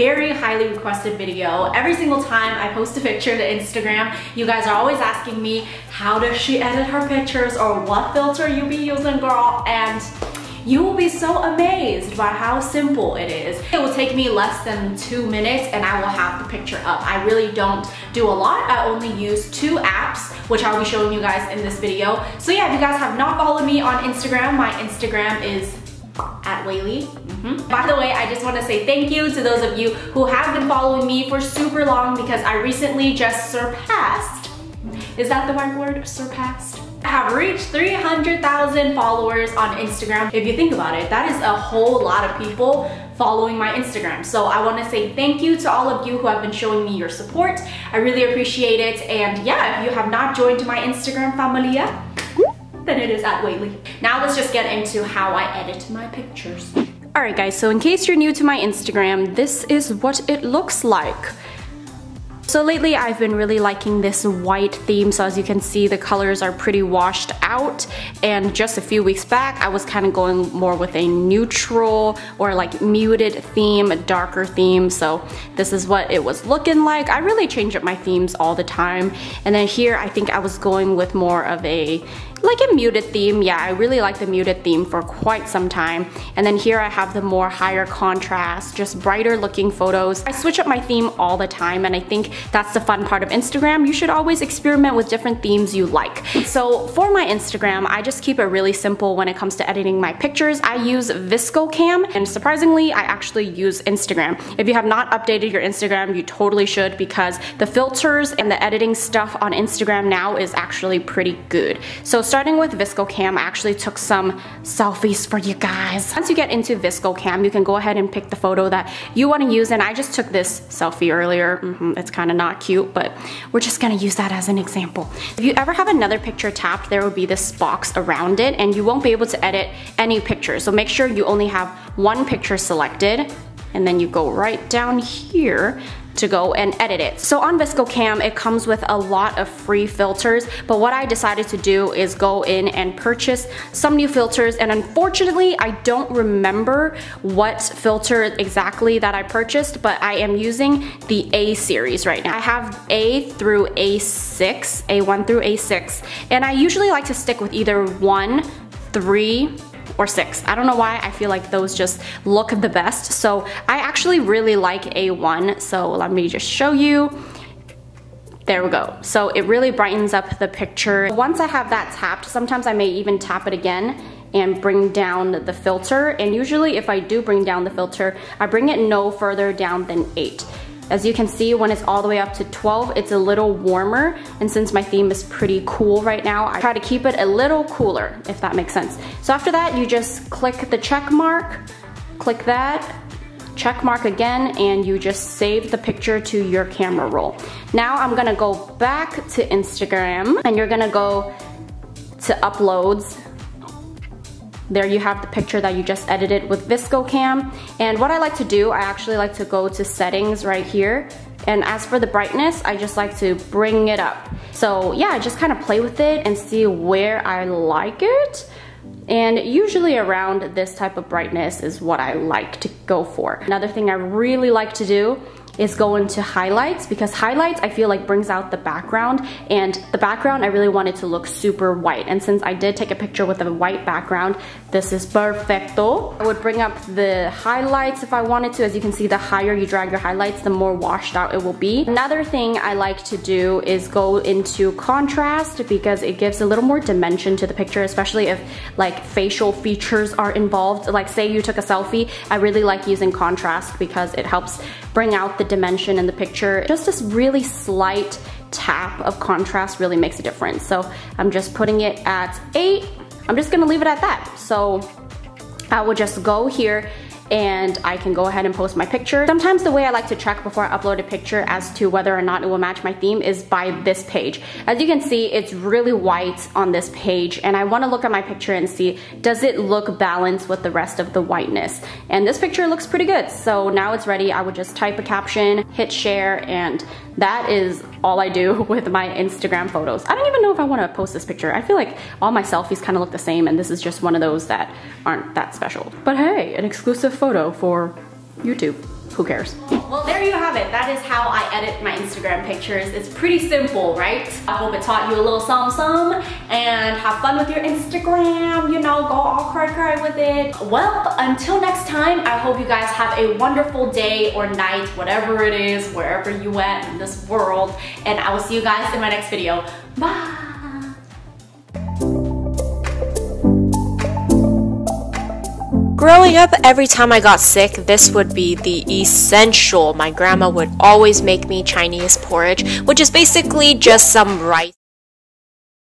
very highly requested video. Every single time I post a picture to Instagram, you guys are always asking me, how does she edit her pictures, or what filter you be using, girl? And you will be so amazed by how simple it is. It will take me less than 2 minutes and I will have the picture up. I really don't do a lot. I only use 2 apps, which I'll be showing you guys in this video. So yeah, if you guys have not followed me on Instagram, my Instagram is @Weylie. By the way, I just want to say thank you to those of you who have been following me for super long, because I recently just surpassed, is that the right word? Surpassed? I have reached 300,000 followers on Instagram. If you think about it, that is a whole lot of people following my Instagram. So I want to say thank you to all of you who have been showing me your support. I really appreciate it. And yeah, if you have not joined my Instagram familia, then it is @Weylie. Now let's just get into how I edit my pictures. Alright guys, so in case you're new to my Instagram, this is what it looks like. So lately I've been really liking this white theme, so as you can see the colors are pretty washed out, and just a few weeks back I was kind of going more with a neutral or like muted theme, a darker theme, so this is what it was looking like. I really change up my themes all the time, and then here I think I was going with more of a muted theme. Yeah, I really like the muted theme for quite some time. And then here I have the more higher contrast, just brighter looking photos. I switch up my theme all the time, and I think that's the fun part of Instagram. You should always experiment with different themes you like. So for my Instagram, I just keep it really simple when it comes to editing my pictures. I use Vsco Cam, and surprisingly, I actually use Instagram. If you have not updated your Instagram, you totally should, because the filters and the editing stuff on Instagram now is actually pretty good. So starting with Vsco Cam, I actually took some selfies for you guys. Once you get into Vsco Cam, you can go ahead and pick the photo that you want to use, and I just took this selfie earlier. It's kind of not cute, but we're just gonna use that as an example. If you ever have another picture tapped, there will be this box around it, and you won't be able to edit any pictures. So make sure you only have one picture selected, and then you go right down here to go and edit it. So on Vsco Cam, it comes with a lot of free filters, but what I decided to do is go in and purchase some new filters, and unfortunately I don't remember what filter exactly that I purchased, but I am using the A series right now. I have A through A6, A1 through A6, and I usually like to stick with either 1, 3, or 6. I don't know why, I feel like those just look the best. So I actually really like A1, so let me just show you. There we go. So it really brightens up the picture. Once I have that tapped, sometimes I may even tap it again and bring down the filter, and usually if I do bring down the filter, I bring it no further down than 8. As you can see, when it's all the way up to 12, it's a little warmer, and since my theme is pretty cool right now, I try to keep it a little cooler, if that makes sense. So after that, you just click the check mark, click that, check mark again, and you just save the picture to your camera roll. Now I'm gonna go back to Instagram, and you're gonna go to uploads. There you have the picture that you just edited with Vsco Cam. And what I like to do, I actually like to go to settings right here. And as for the brightness, I just like to bring it up. So yeah, I just kind of play with it and see where I like it. And usually around this type of brightness is what I like to go for. Another thing I really like to do is go into highlights, because highlights I feel like brings out the background, and the background I really want it to look super white, and since I did take a picture with a white background, this is perfecto. I would bring up the highlights if I wanted to. As you can see, the higher you drag your highlights, the more washed out it will be. Another thing I like to do is go into contrast, because it gives a little more dimension to the picture, especially if like facial features are involved. Like say you took a selfie, I really like using contrast because it helps bring out the dimension in the picture. Just this really slight tap of contrast really makes a difference. So I'm just putting it at 8. I'm just gonna leave it at that. So I will just go here and I can go ahead and post my picture. Sometimes the way I like to check before I upload a picture as to whether or not it will match my theme is by this page. As you can see, it's really white on this page, and I want to look at my picture and see, does it look balanced with the rest of the whiteness? And this picture looks pretty good. So now it's ready. I would just type a caption, hit share, and that is all I do with my Instagram photos. I don't even know if I want to post this picture. I feel like all my selfies kind of look the same, and this is just one of those that aren't that special. But hey, an exclusive photo for YouTube. who cares? Well, there you have it. That is how I edit my Instagram pictures. It's pretty simple, right? I hope it taught you a little something, and have fun with your Instagram, you know, go all cray with it. Well, until next time, I hope you guys have a wonderful day or night, whatever it is, wherever you at in this world, and I will see you guys in my next video. Bye! Growing up, every time I got sick, this would be the essential. My grandma would always make me Chinese porridge, which is basically just some rice.